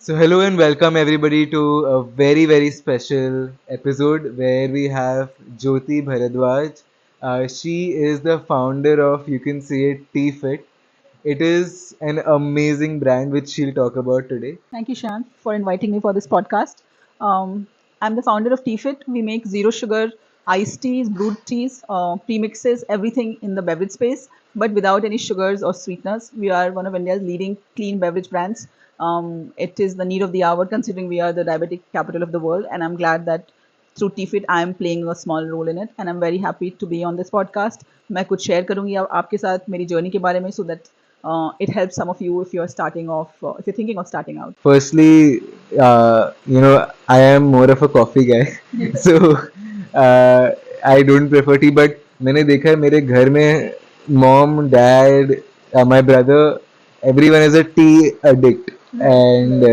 So, hello and welcome everybody to a very special episode where we have Jyoti Bharadwaj. She is the founder of, you can say it, T-Fit. It is an amazing brand which she'll talk about today. Thank you, Shan, for inviting me for this podcast. Um, I'm the founder of TFit. We make zero sugar iced teas, brewed teas, premixes, everything in the beverage space, but without any sugars or sweeteners. We are one of India's leading clean beverage brands. It is the need of the hour considering we are the diabetic capital of the world, and I'm glad that through TFit I am playing a small role in it, and I'm very happy to be on this podcast. मैं कुछ share करूंगी आपके साथ मेरी journey के बारे में so that it helps some of you if you're starting off, if you're thinking of starting out. Firstly, I am more of a coffee guy. So, uh, I don't prefer tea, but मैंने देखा है मेरे घर में mom, dad, my brother, everyone is a tea addict, and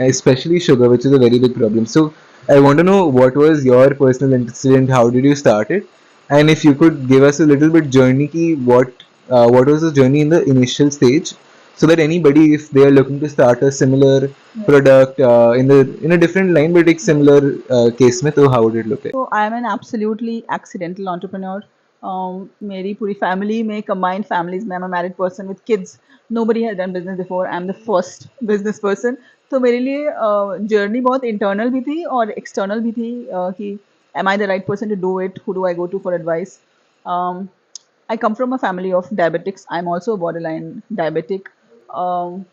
especially sugar, which is a very big problem. So, I want to know what was your personal incident, how did you start it, and if you could give us a little bit journey ki what was the journey in the initial stage, so that anybody, if they are looking to start a similar product in a different line but एक similar case में, तो how would it look like? So I am an absolutely accidental entrepreneur. मेरी पूरी family में combined families में I'm a married person with kids. Nobody has done business before. I'm the first business person. तो मेरे लिए journey बहुत internal भी थी और external भी थी कि am I the right person to do it? Who do I go to for advice? Um, I come from a family of diabetics. I'm also a borderline diabetic. Um,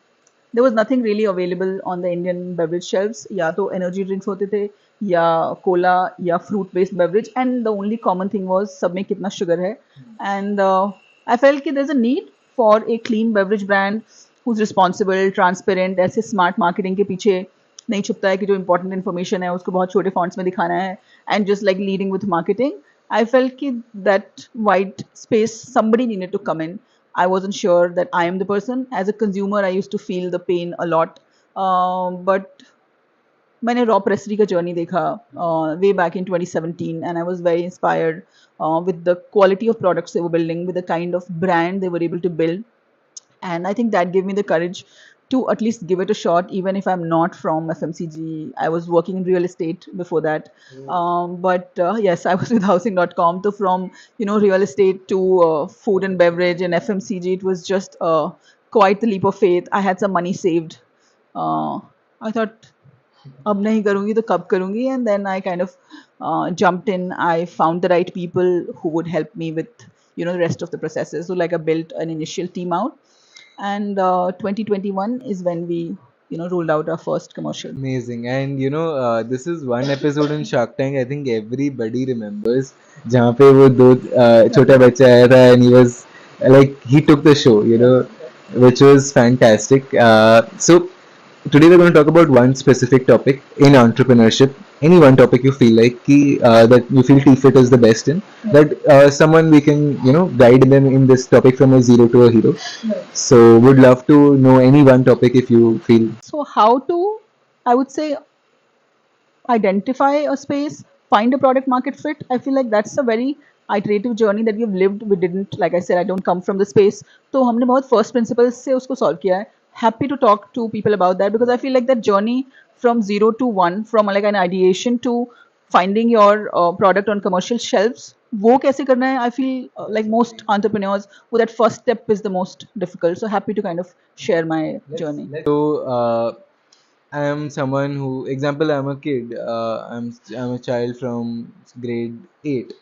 there was nothing really available on the Indian beverage shelves. या तो energy drinks होते थे या cola या fruit based beverage, and the only common thing was सब में कितना sugar है. And I felt कि there's a need for a clean beverage brand who's responsible, transparent. ऐसे smart marketing के पीछे नहीं छुपता है कि जो important information है उसको बहुत छोटे fonts में दिखाना है, and just like leading with marketing. I felt कि that white space somebody needed to come in. I wasn't sure that I am the person. As a consumer, I used to feel the pain a lot. But मैंने raw Pressery का journey देखा way back in 2017 and I was very inspired with the quality of products they were building, with the kind of brand they were able to build, and I think that gave me the courage to at least give it a shot, even if I'm not from FMCG. I was working in real estate before that. But yes, I was with housing.com. So from real estate to food and beverage and FMCG, it was just quite the leap of faith. I had some money saved. I thought अब नहीं करूँगी तो कब करूँगी, and then I kind of jumped in. I found the right people who would help me with the rest of the processes. So like I built an initial team out, and 2021 is when we rolled out our first commercial. Amazing. And this is one episode in Shark Tank I think everybody remembers, जहाँ पे वो दो छोटा बच्चा आया था and he was like he took the show, which was fantastic. So today we're going to talk about one specific topic in entrepreneurship. Any one topic you feel like that you feel TFit is the best in, that someone we can guide them in this topic from a zero to a hero. So would love to know any one topic if you feel. So how to, I would say, identify a space, find a product market fit. I feel like that's a very iterative journey that we've lived. We didn't, like I said, I don't come from the space. तो हमने बहुत first principles से उसको solve किया है. Happy to talk to people about that because I feel like that journey from 0 to 1, from like an ideation to finding your product on commercial shelves, वो कैसे करना है, I feel like most entrepreneurs, वो that first step is the most difficult. So happy to kind of share my journey. So I am someone who, example, I'm a kid. I'm a child from grade 8.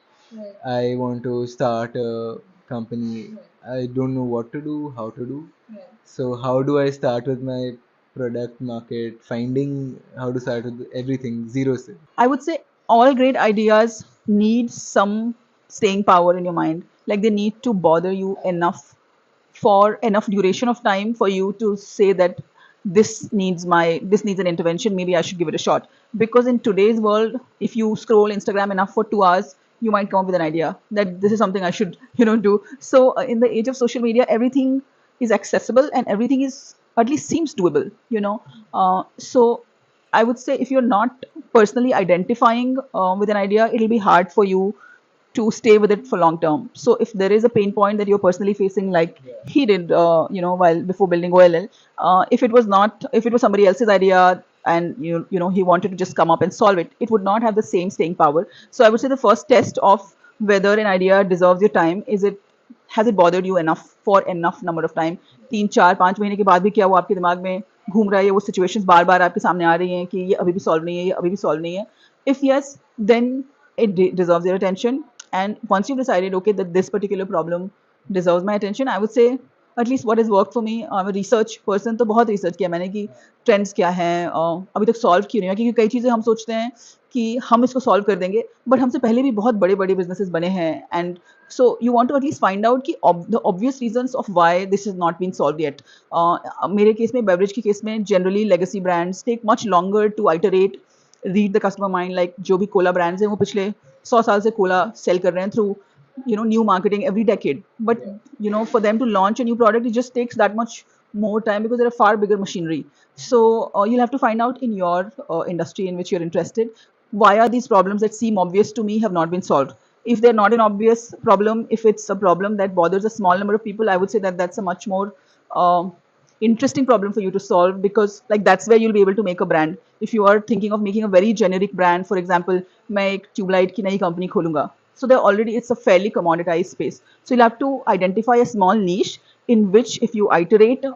I want to start a company. I don't know what to do, how to do. So how do I start with my product market, finding how to start with everything, zero set. I would say all great ideas need some staying power in your mind. Like they need to bother you enough for enough duration of time for you to say that this needs an intervention. Maybe I should give it a shot. Because in today's world, if you scroll Instagram enough for 2 hours, you might come up with an idea that this is something I should do. So in the age of social media, everything is accessible and everything is at least seems doable. So I would say if you're not personally identifying with an idea, it'll be hard for you to stay with it for long term. So if there is a pain point that you're personally facing, like he did, while before building OLL, if it was somebody else's idea and he wanted to just come up and solve it, it would not have the same staying power. So I would say the first test of whether an idea deserves your time is it has it bothered you enough for enough number of time. 3 4 5 महीने के बाद भी क्या वो आपके दिमाग में घूम रहा है, वो सिचुएशंस बार बार आपके सामने आ रही हैं कि ये अभी भी सॉल्व नहीं है, ये अभी भी सॉल्व नहीं है. If yes, then it deserves your attention. And once you've decided, okay, that this particular problem deserves my attention, I would say at least what has worked for me. I'm a research person, तो बहुत research किया मैंने कि trends क्या हैं, अभी तक solve क्यों नहीं है, क्योंकि कई चीज़ें हम सोचते हैं कि हम इसको सॉल्व कर देंगे, बट हमसे पहले भी बहुत बड़े बड़े बिजनेसेस बने हैं. And so you want to at least find out कि the obvious reasons of why this is not been solve yet. मेरे केस में, बेवरेज के केस में, generally legacy brands take much longer to iterate, read the customer mind. Like जो भी Cola brands हैं वो पिछले 100 साल से कोला सेल कर रहे हैं through new marketing every decade, but for them to launch a new product, it just takes that much more time because they're a far bigger machinery. So you'll have to find out in your industry in which you're interested, why are these problems that seem obvious to me have not been solved. If they're not an obvious problem, if it's a problem that bothers a small number of people, I would say that that's a much more interesting problem for you to solve, because like that's where you'll be able to make a brand. If you are thinking of making a very generic brand, for example, मैं एक tubelight की नई company खोलूंगा, so they're already, it's a fairly commoditized space. So you'll have to identify a small niche in which, if you iterate,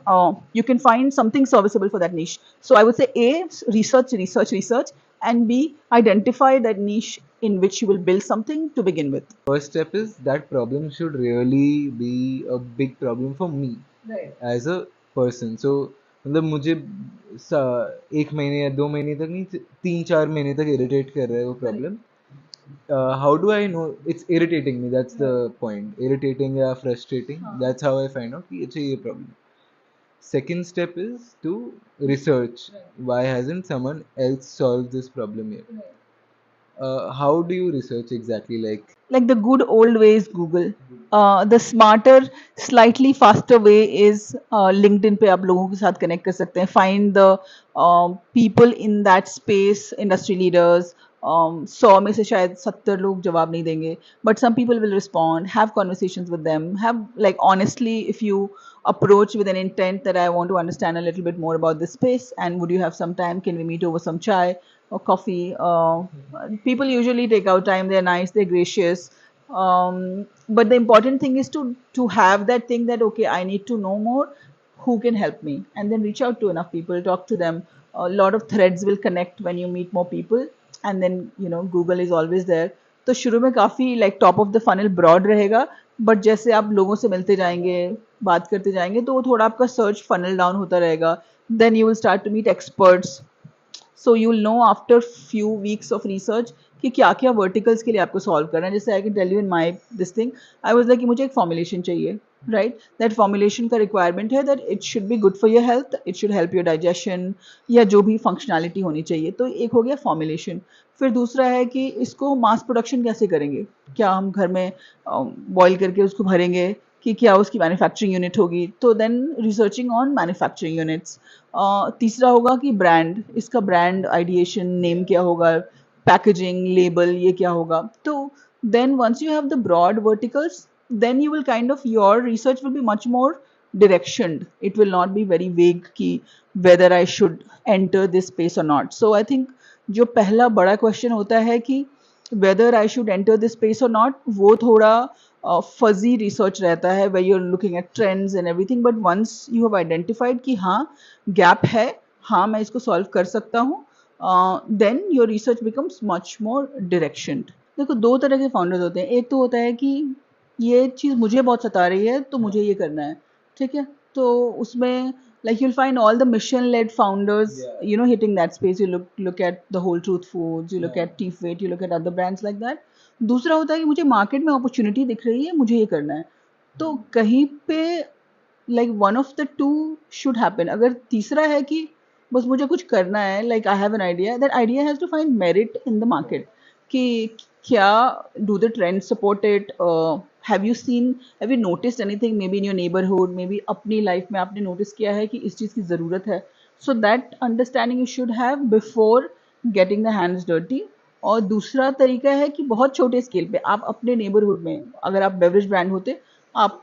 you can find something serviceable for that niche. So I would say A, research, and B, identify that niche in which you will build something to begin with. First step is that problem should really be a big problem for me, Right. as a person. So मतलब मुझे 1 महीने या 2 महीने तक नहीं, 3 4 महीने तक irritate कर रहा है वो problem. How do I know it's irritating me? That's the point. Irritating या frustrating. That's how I find out कि अच्छा ये problem. Second step is to research. Why hasn't someone else solved this problem yet? How do you research exactly? Like the good old way is Google. The smarter, slightly faster way is LinkedIn पे आप लोगों के साथ connect कर सकते हैं. Find the people in that space, industry leaders. 100 में से शायद 70 लोग जवाब नहीं देंगे, but some people will respond. Have conversations with them. Have, like, honestly, if you approach with an intent that I want to understand a little bit more about this space, and would you have some time? Can we meet over some chai or coffee? People usually take out time. They're nice. They're gracious. But the important thing is to have that thing that, okay, I need to know more. Who can help me? And then reach out to enough people. Talk to them. A lot of threads will connect when you meet more people. And then Google is always there. तो शुरू में काफ़ी like top of the funnel broad रहेगा, but जैसे आप लोगों से मिलते जाएंगे, बात करते जाएंगे, तो थोड़ा आपका search funnel down होता रहेगा. Then you will start to meet experts. So you'll know after few weeks of research कि क्या क्या verticals के लिए आपको solve करना है. जैसे I can tell you in my this thing, I was like कि मुझे एक formulation चाहिए, right? That formulation का requirement है that it should be good for your health, it should help your digestion, या जो भी functionality होनी चाहिए. तो एक हो गया formulation. फिर दूसरा है कि इसको mass production कैसे करेंगे, क्या हम घर में boil करके उसको भरेंगे, कि क्या उसकी मैन्युफैक्चरिंग यूनिट होगी. तो then researching on manufacturing units. तीसरा होगा कि ब्रांड, इसका ब्रांड आइडिएशन, नेम क्या होगा, पैकेजिंग, लेबल, ये क्या होगा. तो then once you have the broad verticals, then you will kind of, your research will be much more directioned. It will not be very vague कि whether I should enter this space or not. So I think जो पहला बड़ा question होता है कि whether I should enter this space or not, वो थोड़ा fuzzy research रहता है, where you're looking at trends and everything. But once you have identified कि हाँ gap है, हाँ मैं इसको solve कर सकता हूँ, then your research becomes much more directioned. देखो, दो तरह के founders होते हैं. एक तो होता है कि ये चीज़ मुझे बहुत सता रही है तो मुझे ये करना है, ठीक है. तो उसमें like you'll find all the mission led founders, hitting that space. You look at the Whole Truth Foods, you look at Teafweight, you look at other brands like that. दूसरा होता है कि मुझे मार्केट में अपॉर्चुनिटी दिख रही है, मुझे ये करना है. तो कहीं पे like one of the two should happen. अगर तीसरा है कि बस मुझे कुछ करना है, like I have an idea, that idea has to find merit in the market. कि क्या, do the trends support it? Have you noticed anything maybe in your neighborhood, maybe अपनी life में आपने notice किया है कि इस चीज़ की ज़रूरत है. So that understanding you should have before getting the hands dirty. और दूसरा तरीका है कि बहुत छोटे स्केल पे आप अपने नेबरहुड में, अगर आप बेवरेज ब्रांड होते, आप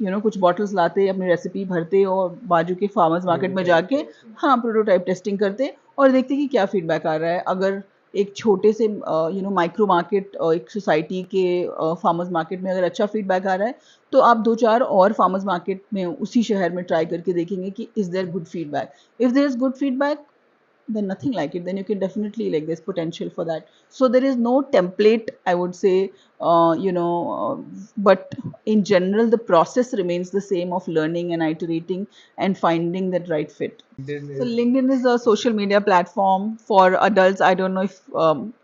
कुछ बॉटल्स लाते, अपनी रेसिपी भरते और बाजू के फार्मर्स मार्केट में जाके हाँ प्रोटोटाइप टेस्टिंग करते और देखते कि क्या फीडबैक आ रहा है। अगर एक छोटे से माइक्रो मार्केट, एक सोसाइटी के फार्मर्स मार्केट में अगर अच्छा फीडबैक आ रहा है, तो आप 2-4 और फार्मर्स मार्केट में उसी शहर में ट्राई करके देखेंगे कि is there good feedback. If there is good feedback, then nothing like it, then you can definitely, like, there's potential for that. So there is no template, I would say, but in general the process remains the same of learning and iterating and finding that right fit. So LinkedIn is a social media platform for adults. I don't know if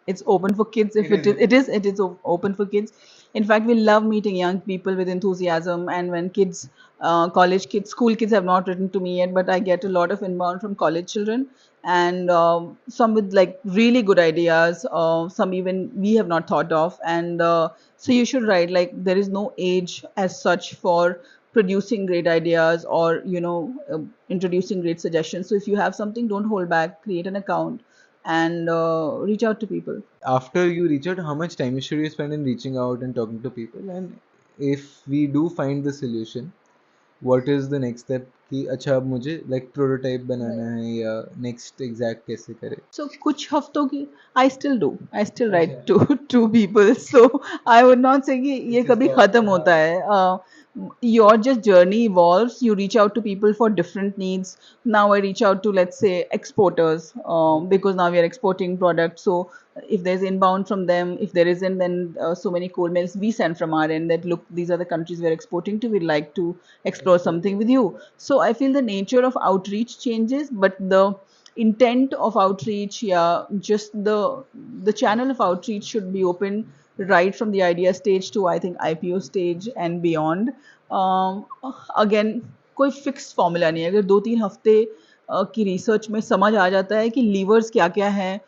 it's open for kids. If it is open for kids. In fact, we love meeting young people with enthusiasm. And when kids, college kids, school kids have not written to me yet, but I get a lot of inbound from college children, and some with like really good ideas. Some even we have not thought of, and so you should write. Like, there is no age as such for producing great ideas or introducing great suggestions. So if you have something, don't hold back, create an account and reach out to people. After you reach out, how much time should you spend in reaching out and talking to people? And if we do find the solution, what is the next step? कि अच्छा अब मुझे like prototype बनाना है या next exact कैसे करें? So कुछ हफ्तों की I still do. I still write to people. So I would not say कि ये कभी खत्म होता है. Your just journey evolves. You reach out to people for different needs. Now I reach out to, let's say, exporters, because now we are exporting products. So if there's inbound from them, if there isn't, then so many cold mails we send from our end that, look, these are the countries we're exporting to. We'd like to explore something with you. So I feel the nature of outreach changes, but the intent of outreach, yeah, just the channel of outreach should be open right from the idea stage to, I think, IPO stage and beyond. Again, कोई fix formula नहीं है. अगर 2-3 हफ्ते की research में समझ आ जाता है कि लीवर्स क्या क्या हैं,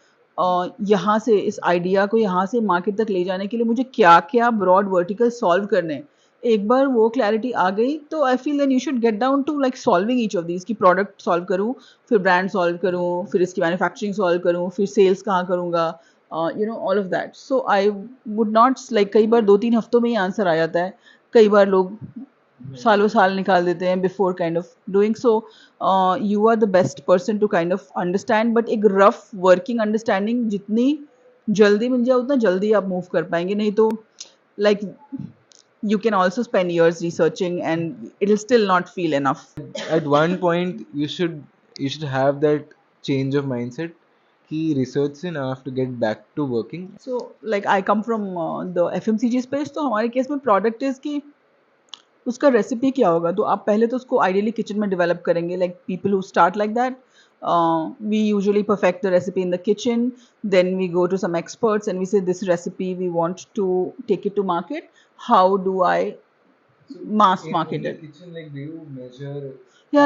यहाँ से इस आइडिया को यहाँ से मार्केट तक ले जाने के लिए मुझे क्या क्या ब्रॉड वर्टिकल सॉल्व करने हैं, एक बार वो क्लैरिटी आ गई, तो I feel then you should get down to like solving each of these, की प्रोडक्ट सॉल्व करूँ, फिर ब्रांड सॉल्व करूँ, फिर इसकी मैन्युफैक्चरिंग सॉल्व करूँ, फिर सेल्स कहाँ करूँगा, all of that. So I would not like, कई बार 2-3 हफ्तों में ही आंसर आ जाता है, कई बार लोग सालों साल निकाल देते हैं before kind of doing so. You are the best person to kind of understand, but एक रफ वर्किंग अंडरस्टैंडिंग जितनी जल्दी मिल जाए उतना जल्दी आप मूव कर पाएंगे. नहीं तो like you can also spend years researching and it'll still not feel enough. At one point, you should have that change of mindset कि research से now I have to get back to working. So like I come from the FMCG space, तो हमारे case में product is कि उसका recipe क्या होगा, तो आप पहले तो उसको आइडियली किचन में डेवलप करेंगे. Like people who start like that, we usually perfect the recipe in the kitchen, then we go to some experts and we say, this recipe we want to take it to market, how do I mass market it? Kitchen, like, do you measure या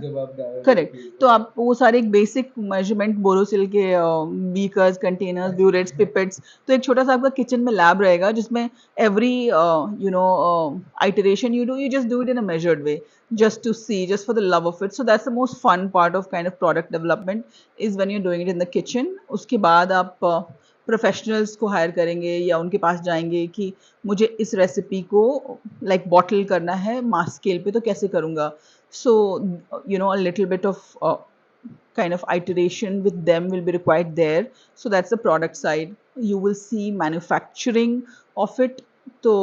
जब आप डाल correct. तो आप वो सारे एक basic measurement, Borosil के बीकर्स, कंटेनर्स, ब्यूरेट्स, पिपेट्स, तो एक छोटा सा आपका किचन में लैब रहेगा जिसमें every iteration you do, you just do it in a measured way, just to see, just for the love of it. So that's the most fun part of kind of product development, is when you're doing it in the kitchen. उसके बाद आप professionals को higher करेंगे या उनके पास जाएंगे कि मुझे इस रेसिपी को लाइक बॉटल करना है मास स्केल पे, तो कैसे करूँगा. So a little bit of kind of iteration with them will be required there. So that's the product side. You will see manufacturing of it. तो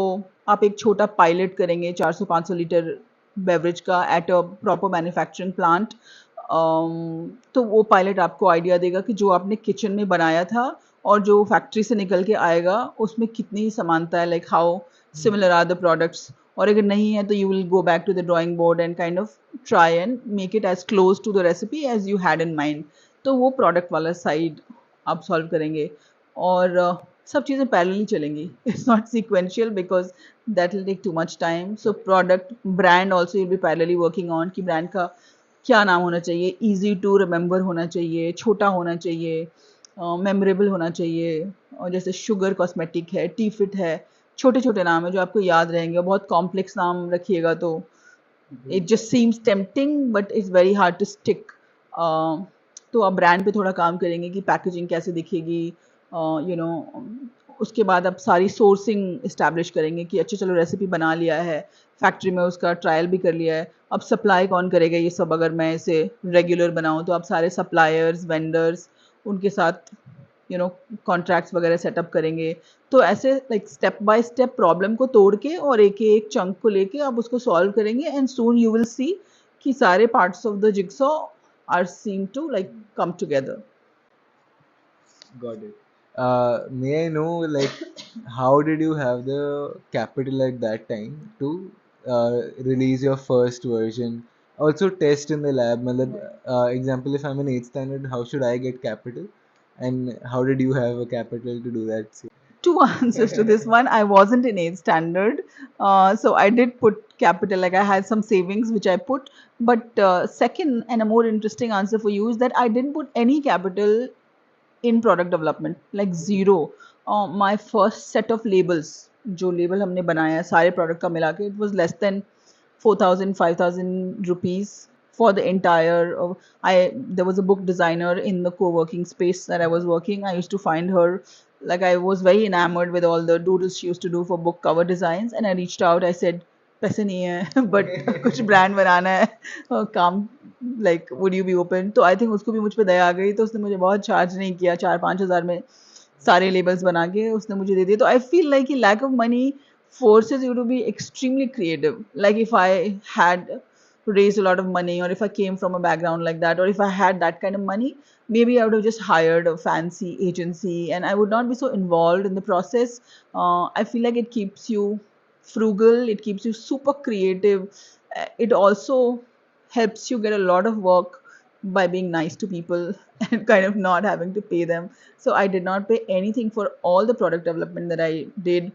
आप एक छोटा पायलट करेंगे 400-500 लीटर बेवरेज का at a proper manufacturing plant. तो वो pilot आपको idea देगा कि जो आपने किचन में बनाया था और जो फैक्ट्री से निकल के आएगा उसमें कितनी समानता है, like how similar are the products. और अगर नहीं है तो you will go back to the drawing board and kind of try and make it as close to the recipe as you had in mind. तो वो product वाला side आप solve करेंगे और सब चीज़ें पैरेलली चलेंगी. It's not sequential because that will take too much time. So product brand also will be parallelly working on कि ब्रांड का क्या नाम होना चाहिए, ईजी टू रिमेंबर होना चाहिए, छोटा होना चाहिए, मेमोरेबल होना चाहिए. और जैसे शुगर कॉस्मेटिक है, टी फिट है, छोटे छोटे नाम है जो आपको याद रहेंगे. बहुत कॉम्प्लेक्स नाम रखिएगा तो it just seems tempting but it's very hard to stick. तो आप ब्रांड पे थोड़ा काम करेंगे कि पैकेजिंग कैसे दिखेगी, यू नो उसके बाद आप सारी सोर्सिंग इस्टेब्लिश करेंगे कि अच्छा चलो रेसिपी बना लिया है, फैक्ट्री में उसका ट्रायल भी कर लिया है, अब सप्लाई कौन करेगा ये सब, अगर मैं इसे रेगुलर बनाऊँ तो आप सारे सप्लायर्स वेंडर्स उनके साथ कॉन्ट्रैक्ट्स वगैरह सेटअप करेंगे। तो ऐसे like step by step problem को तोड़ के और एक एक चंक को लेके आप उसको सॉल्व करेंगे and soon you will see कि सारे parts of the jigsaw are seem to like come together. Got it. May I know, like, how did you have the capital at that time to release your first version? Also, test in the lab. Matlab, example, if I'm in 8th standard, how should I get capital? And how did you have a capital to do that? Two answers to this one. I wasn't in 8th standard, so I did put capital. Like I had some savings which I put. But second, and a more interesting answer for you is that I didn't put any capital in product development, like zero. My first set of labels, जो label हमने बनाया है सारे product का मिला के, it was less than 4,000 5,000 rupees for the entire. I There was a book designer in the co-working space that I was working. I used to find her, like I was very enamored with all the doodles she used to do for book cover designs, and I reached out. I said, पैसे नहीं है but कुछ brand बनाना है, काम like would you be open. तो I think उसको भी मुझ पे दया आ गई, तो उसने मुझे बहुत चार्ज नहीं किया, 4-5 हज़ार में सारे लेबल्स बना के उसने मुझे दे दिए। तो I feel like lack of money forces you to be extremely creative. Like if I had raised a lot of money, or if I came from a background like that, or if I had that kind of money, maybe I would have just hired a fancy agency and I would not be so involved in the process. I feel like it keeps you frugal, it keeps you super creative. It also helps you get a lot of work by being nice to people and kind of not having to pay them. So I did not pay anything for all the product development that I did.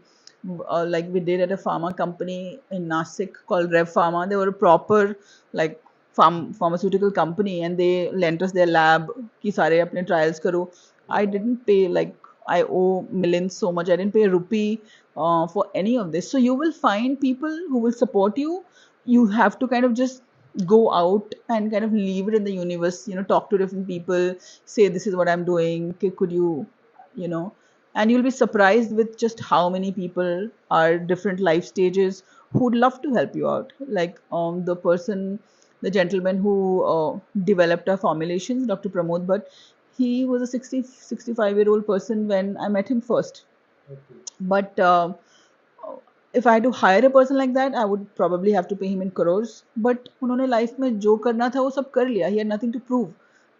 Like we did at a pharma company in Nasik called Rev Pharma. They were a proper like pharmaceutical company, and they lent us their lab ki sare apne trials karo. I didn't pay, like I owe millions so much. I didn't pay a rupee for any of this. So you will find people who will support you. You have to kind of just go out and kind of leave it in the universe, talk to different people, say this is what I'm doing, okay, could you know and you'll be surprised with just how many people are different life stages who'd love to help you out. Like the gentleman who developed our formulations, Dr. Pramod Bhatt, he was a 65-year-old person when I met him first. Okay. But if I had to hire a person like that, I would probably have to pay him in crores. But उन्होंने life में जो करना था वो सब कर लिया. He had nothing to prove.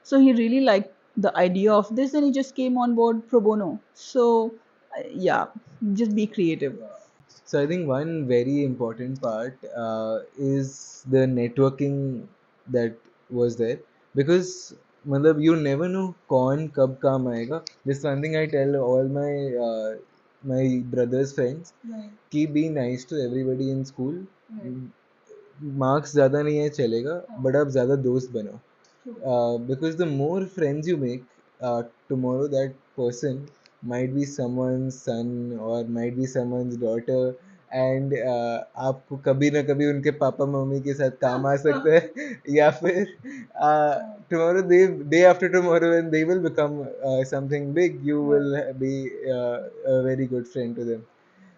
So he really liked the idea of this, and he just came on board pro bono. So yeah, just be creative. So I think one very important part is the networking that was there, because मतलब you never know कौन कब काम आएगा. This one thing I tell all my brother's friends, कि be nice to everybody in school. Marks ज़्यादा नहीं है चलेगा, बट आप ज़्यादा दोस्त बनो. Because the more friends you make, tomorrow that person might be someone's son or might be someone's daughter, and आपको कभी ना कभी उनके पापा मम्मी के साथ काम आ सकता है, या फिर tomorrow day after tomorrow when they will become something big, you will be a very good friend to them.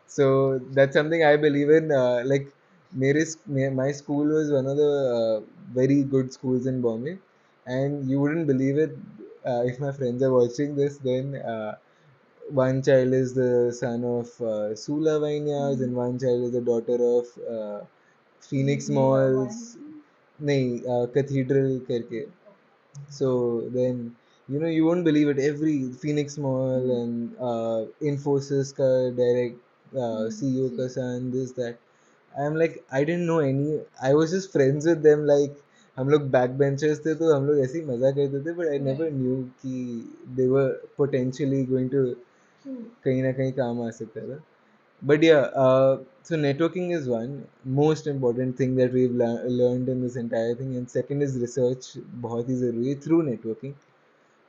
So that's something I believe in. Like my school was one of the very good schools in Bombay, and you wouldn't believe it, if my friends are watching this. Then one child is the son of Sula Vineyards, and one child is the daughter of Phoenix Malls. नहीं, Cathedral करके. So then, you won't believe it. Every Phoenix Mall and Infosys ka direct CEO ka son, this that. I'm like, I didn't know any. I was just friends with them. Like हम लोग back benchers थे, तो हम लोग ऐसे ही मजा करते थे, बट आई नेवर न्यू कि दे वर पोटेंशियली गोइंग टू कहीं ना कहीं काम आ सकता था. But yeah, so networking is one most important thing that we've learned in this entire thing, and second is research. बहुत ही ज़रूरी है through networking.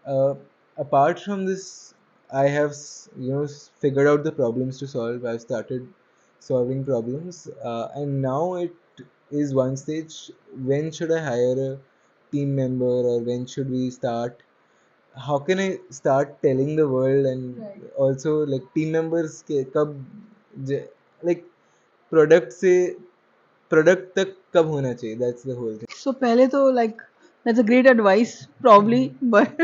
Uh, Apart from this, I have figured out the problems to solve. I've started solving problems, and now it is one stage. When should I hire a team member, or when should we start how can I start telling the world, and also like team members के कब like product से product तक कब होना चाहिए, that's the whole thing. So पहले तो like that's a great advice probably, but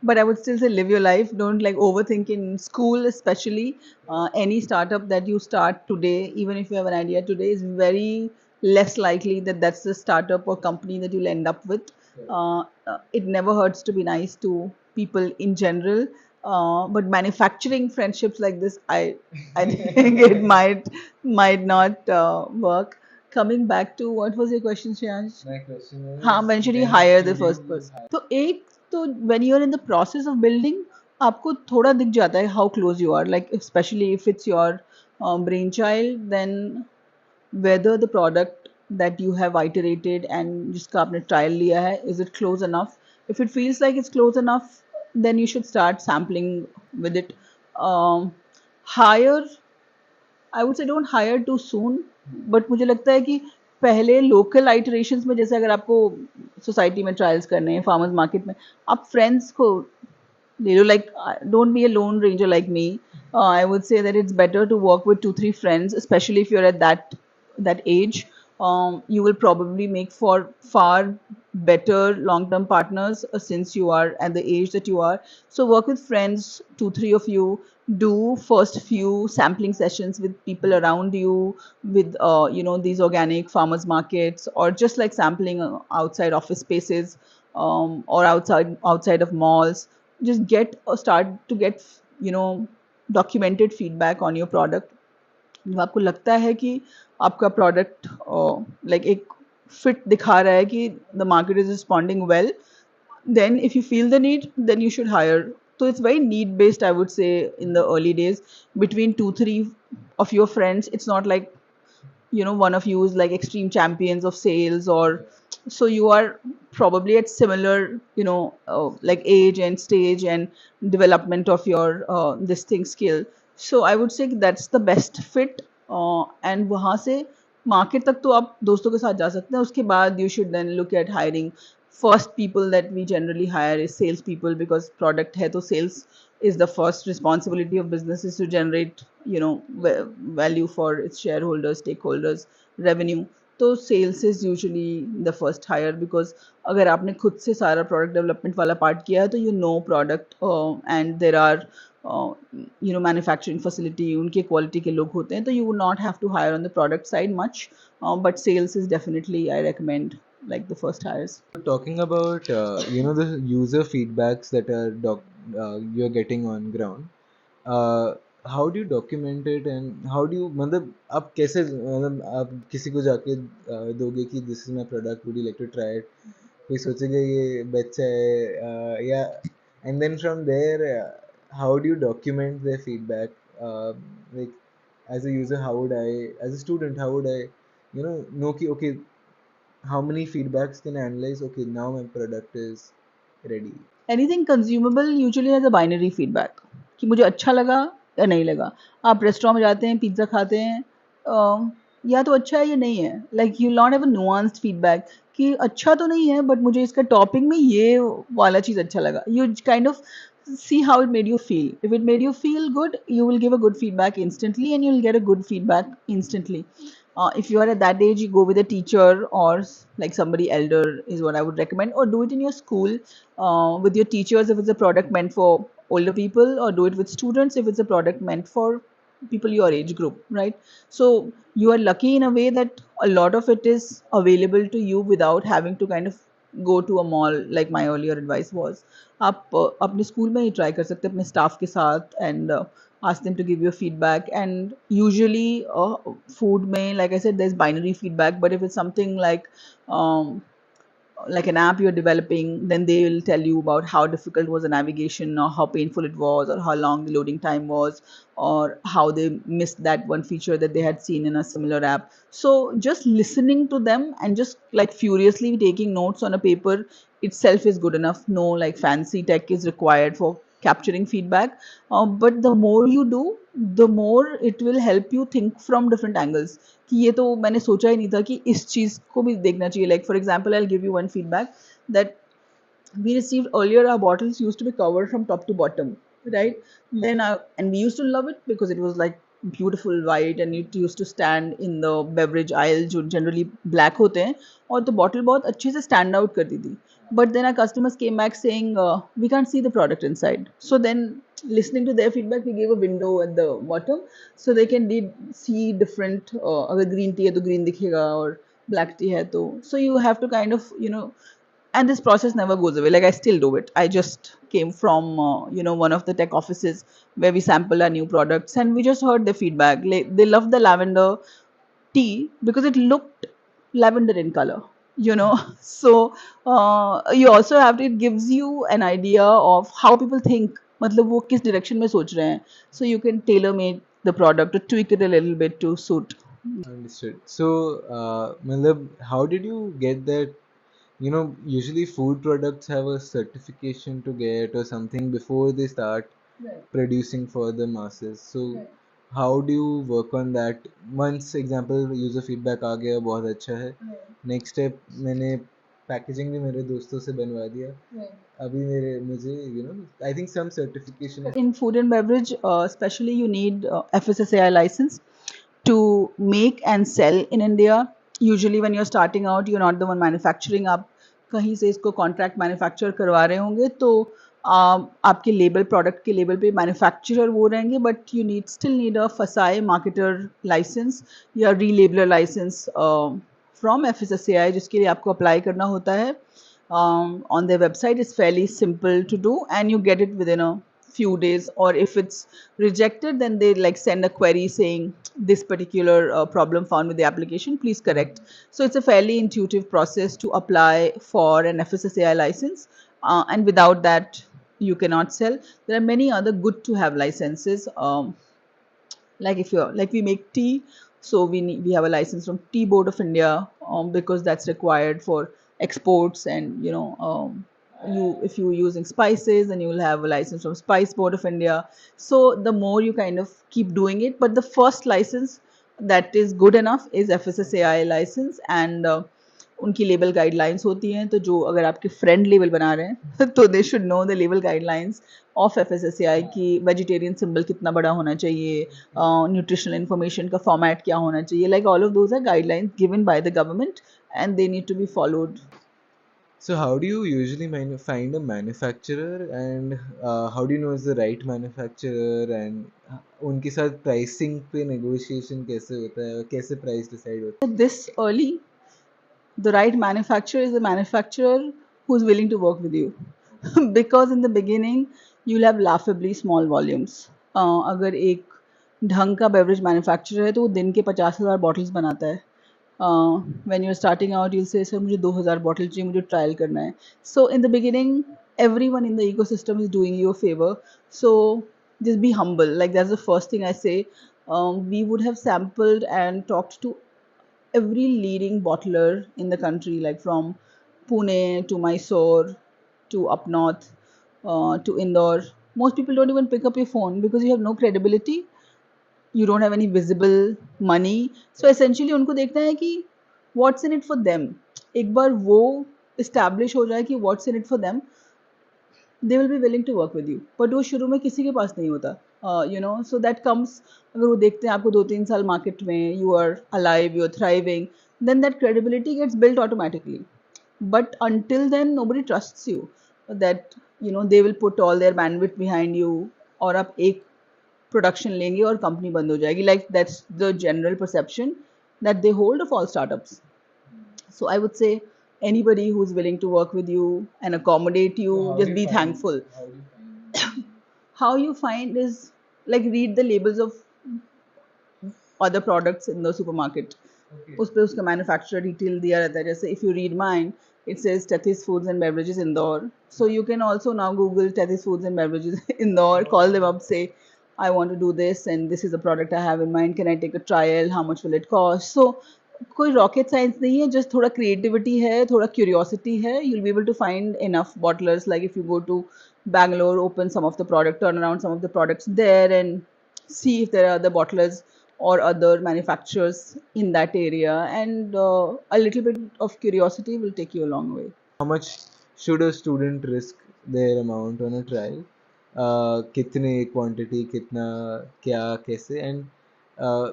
but I would still say live your life. Don't like overthink in school, especially any startup that you start today, even if you have an idea today, is very less likely that that's the startup or company that you'll end up with. It never hurts to be nice to people in general. But manufacturing friendships like this, I think it might not work. Coming back to what was your question, Shreyansh? My question is, हाँ, when should you when hire the should first you person? hire? तो एक तो when you are in the process of building, आपको थोड़ा दिख जाता है how close you are. Like especially if it's your brainchild, then whether the product that you have iterated and जिसका आपने trial लिया है, is it close enough? If it feels like it's close enough, then you should start sampling with it. Hire, I would say don't hire too soon, but मुझे लगता है कि पहले local iterations में, जैसे अगर आपको सोसाइटी में ट्रायल्स करने हैं, फार्मर्स मार्केट में, आप फ्रेंड्स को ले लो. Like don't be a lone ranger like me. I would say that it's better to work with 2-3 friends, especially if you're at that age. You will probably make for far better long-term partners since you are at the age that you are. So work with friends, 2-3 of you. Do first few sampling sessions with people around you, with these organic farmers markets, or just like sampling outside office spaces, or outside of malls. Just start to get documented feedback on your product. जब आपको लगता है कि आपका product like एक fit दिखा रहा है कि the market is responding well, then if you feel the need, then you should hire. So it's very need based, I would say, in the early days. Between 2-3 of your friends, it's not like one of you is like extreme champions of sales, or so you are probably at similar like age and stage and development of your this thing skill. So I would say that's the best fit. And वहाँ से market तक तो आप दोस्तों के साथ जा सकते हैं. उसके बाद you should then look at hiring. First people that we generally hire is sales people, because product है तो sales is the first responsibility of businesses to generate value for its shareholders, stakeholders, revenue. तो sales is usually the first hire, because अगर आपने खुद से सारा product development वाला part किया है तो you know product, and there are manufacturing facility, उनके क्वालिटी के लोग होते हैं, तो you would not have to hire on the product side much. But sales is definitely, I recommend, like the first hires. Talking about the user feedbacks that are you're getting on ground, how do you document it, and how do you, मतलब आप कैसे, मतलब आप किसी को जाके दोगे कि this is my product, would you like to try it? कोई सोचेगा ये बच्चा है, या and then from there, how do you document their feedback? Like as a user, how would I, as a student, how would I know कि okay, how many feedbacks can I analyze? Okay, now my product is ready. Anything consumable usually has a binary feedback, कि मुझे अच्छा लगा या नहीं लगा. आप restaurant में जाते हैं, पिज्ज़ा खाते हैं, या तो अच्छा है या नहीं है. Like you not have a nuanced feedback कि अच्छा तो नहीं है बट मुझे इसका टॉपिंग में ये वाला चीज़ अच्छा लगा. You kind of see how it made you feel. If it made you feel good, you will give a good feedback instantly, and you'll get a good feedback instantly. If you are at that age, you go with a teacher or like somebody elder is what I would recommend, or do it in your school with your teachers if it's a product meant for older people, or do it with students if it's a product meant for people your age group, right? So you are lucky in a way that a lot of it is available to you without having to kind of go to a mall like my earlier advice was. आप अपने school में ही try कर सकते हैं अपने staff के साथ, and ask them to give you feedback. And usually food में, like I said, there's binary feedback, but if it's something like an app you're developing, then they will tell you about how difficult was the navigation, or how painful it was, or how long the loading time was, or how they missed that one feature that they had seen in a similar app. So just listening to them and just like furiously taking notes on a paper itself is good enough. No like fancy tech is required for capturing feedback. But the more you do, the more it will help you think from different angles, कि ये तो मैंने सोचा ही नहीं था कि इस चीज़ को भी देखना चाहिए. Like for example, I'll give you one feedback that we received earlier, our bottles used to be covered from top to bottom, right? Then and we used to love it because it was like beautiful white, and it used to stand in the beverage aisle जो generally black होते हैं, और तो bottle बहुत अच्छे से stand out करती थी. But then our customers came back saying we can't see the product inside. So then, listening to their feedback, we gave a window at the bottom so they can see different. अगर green tea है तो green दिखेगा, और black tea है तो, so you have to kind of, and this process never goes away. Like, I still do it. I just came from one of the tech offices where we sample our new products, and we just heard the feedback. Like, they love the lavender tea because it looked lavender in color, so you also have to, it gives you an idea of how people think, मतलब वो किस direction में सोच रहे हैं, so you can tailor make the product or tweak it a little bit to suit. Understood. So, Malab, how did you get that? You know, usually food products have a certification to get or something before they start producing for the masses. So, how do you work on that? Once, example, user feedback आ गया, बहुत अच्छा है. Next step, मैंने packaging भी मेरे दोस्तों से बनवा दिया. अभी मुझे, I think some certification. In food and beverage, especially, you need FSSAI license to make and sell in India. Usually when you're starting out, you're not the one manufacturing. आप कहीं से इसको contract manufacture करवा रहे होंगे, तो आपके label, product के लेबल पे मैन्युफैक्चरर वो रहेंगे, but you still need a FSSAI marketer licence या रीलेबलर लाइसेंस फ्रॉम FSSAI, जिसके लिए आपको अप्लाई करना होता है. On their website, it's fairly simple to do, and you get it within a few days. Or if it's rejected, then they like send a query saying this particular problem found with the application, please correct. So it's a fairly intuitive process to apply for an FSSAI license, and without that you cannot sell. There are many other good to have licenses, like if you're like, we make tea, so we have a license from Tea Board of India, because that's required for exports. And you, if you're using spices, then you will have a license from Spice Board of India. So the more you kind of keep doing it, but the first license that is good enough is FSSAI license. And उनकी label guidelines होती हैं, तो जो अगर आपके friend label बना रहे हैं तो they should know the label guidelines of FSSAI की वेजिटेरियन सिंबल कितना बड़ा होना चाहिए, न्यूट्रिशनल इन्फॉर्मेशन का फॉर्मेट क्या होना चाहिए, like all of those are guidelines given by the government and they need to be followed. So how do you usually find a manufacturer, and how do you know it's the right manufacturer, and उनके साथ pricing पे negotiation कैसे होता है और कैसे price decide होता This early, the right manufacturer is a manufacturer who's willing to work with you. Because in the beginning you'll have laughably small volumes. अगर एक ढंग का beverage manufacturer है तो वो दिन के 50,000 bottles बनाता है. When you're starting out, you'll say, sir, मुझे 2,000 bottles चाहिए, मुझे trial करना है. So in the beginning, everyone in the ecosystem is doing you a favor. So just be humble. Like, that's the first thing I say. We would have sampled and talked to every leading bottler in the country, like from Pune to Mysore to up north, to Indore. Most people don't even pick up your phone because you have no credibility, you don't have any visible money. So essentially उनको देखना है कि what's in it for them. एक बार वो establish हो जाए कि what's in it for them, they will be willing to work with you. But वो शुरू में किसी के पास नहीं होता. So that comes, अगर वो देखते हैं आपको 2-3 साल मार्केट में, you are alive, you are thriving, then that credibility gets built automatically. But until then, nobody trusts you that they will put all their bandwidth behind you, और आप एक प्रोडक्शन लेंगे और कंपनी बंद हो जाएगी. Like that's the general perception that they hold of all startups. So I would से anybody who's willing to work with you and accommodate you, just be thankful. How you find is, like, read the labels of other products in the supermarket. उस पे उसका manufacturer detail दिया रहता है. जैसे if you read mine, it says Tethys Foods and Beverages Indore. So you can also now Google Tethys Foods and Beverages Indore, call them up, say, I want to do this and this is a product I have in mind, can I take a trial, how much will it cost? So कोई rocket science नहीं है, just थोड़ा creativity है, थोड़ा curiosity है. You'll be able to find enough bottlers. Like if you go to Bangalore, open some of the product, turn around some of the products there and see if there are other bottlers or other manufacturers in that area, and a little bit of curiosity will take you a long way. How much should a student risk their amount on a trial? कितने quantity, कितना क्या कैसे, and uh,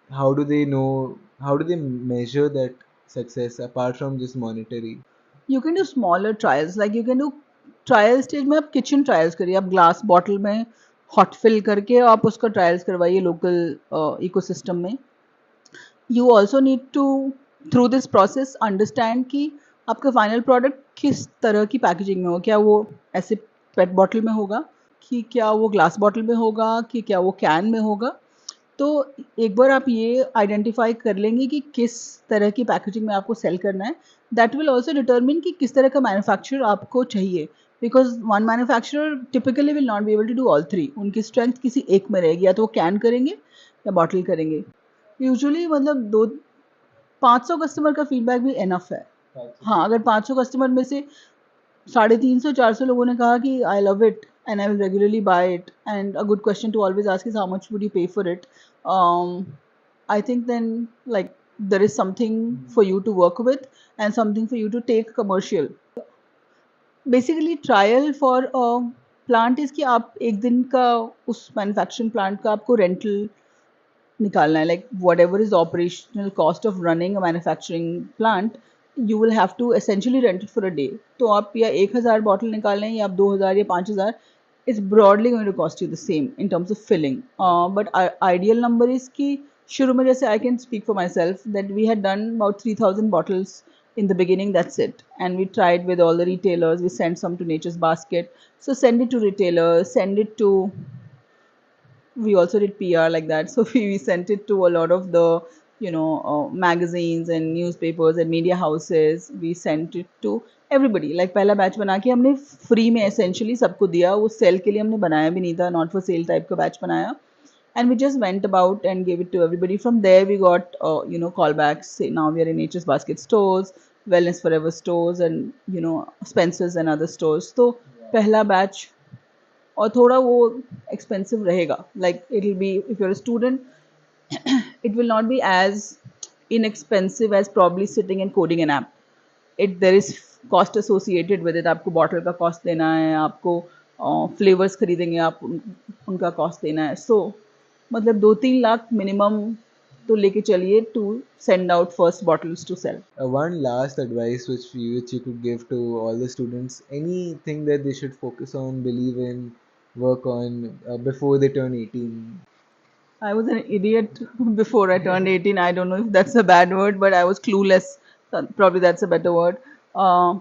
how do they know, how do they measure that success apart from just monetary? You can do smaller trials, like you can do trial stage में आप kitchen trials करिए, आप glass bottle में hot fill करके आप उसका trials करवाइए local ecosystem में. You also need to through this process understand कि आपका फाइनल प्रोडक्ट किस तरह की पैकेजिंग में हो. क्या वो ऐसे पेट बॉटल में होगा, कि क्या वो ग्लास बॉटल में होगा, कि क्या वो कैन में होगा. तो एक बार आप ये आइडेंटिफाई कर लेंगे कि किस तरह की पैकेजिंग में आपको सेल करना है, दैट विल ऑल्सो डिटर्मिन कि किस तरह का मैन्युफैक्चरर आपको चाहिए. Because one manufacturer typically will not be able to do all three. उनकी स्ट्रेंथ किसी एक में रहेगी, या तो वो कैन करेंगे या बॉटल करेंगे. यूजुअली मतलब 500 कस्टमर का फीडबैक भी एनफ है. हाँ, अगर 500 कस्टमर में से 350-400 लोगों ने कहा कि I love it and I will regularly buy it, and a good question to always ask is how much would you pay for it. I think then, like, there is something for you to work with and something for you to take commercial. Basically trial for a plant is कि आप एक दिन का उस manufacturing plant का आपको rental निकालना है. Like whatever is the operational cost of running a manufacturing plant, you will have to essentially rent it for a day. तो आप या 1000 बॉटल निकालें या आप 2000 या 5000, it's broadly going to cost you the same in terms of filling. But our ideal number is कि शुरू में जैसे I can speak for myself that we had done about 3000 bottles in the beginning, that's it. And we tried with all the retailers, we sent some to Nature's Basket. So send it to retailers, send it to, we also did PR like that. So we sent it to a lot of the magazines and newspapers and media houses. We sent it to everybody. Like पहला batch बना के हमने free में essentially सबको दिया. वो cell के लिए हमने बनाया भी नहीं था, not for sale type का बैच बनाया. And we just went about and gave it to everybody. From there we got callbacks. Say now we are in Nature's Basket stores, Wellness Forever stores, and Spencer's and other stores. तो पहला batch और थोड़ा वो expensive रहेगा. Like it will be, if you are a student, it will not be as inexpensive as probably sitting and coding an app. There is cost associated with it. आपको bottle का cost देना है, आपको flavours खरीदेंगे आप, उनका cost देना है. सो मतलब 2-3 लाख मिनिमम तो लेके चलिए to send out first bottles to sell. One last advice which you could give to all the students, anything that they should focus on, believe in, work on before they turn 18. I was an idiot before I turned 18. I don't know if that's a bad word, but I was clueless. Probably that's a better word. Uh,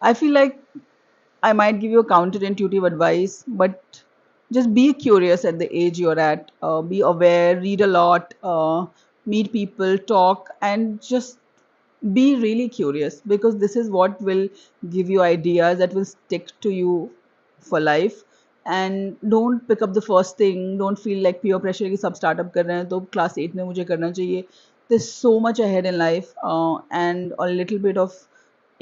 I feel like I might give you a counterintuitive advice, but just be curious at the age you're at. Be aware, read a lot, meet people, talk, and just be really curious, because this is what will give you ideas that will stick to you for life. And don't pick up the first thing. Don't feel like peer pressure कि सब startup कर रहे हैं तो class 8 में मुझे करना चाहिए. There's so much ahead in life, and a little bit of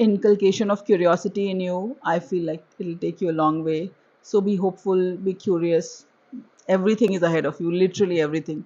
inculcation of curiosity in you, I feel like it'll take you a long way. So be hopeful, be curious. Everything is ahead of you, literally everything.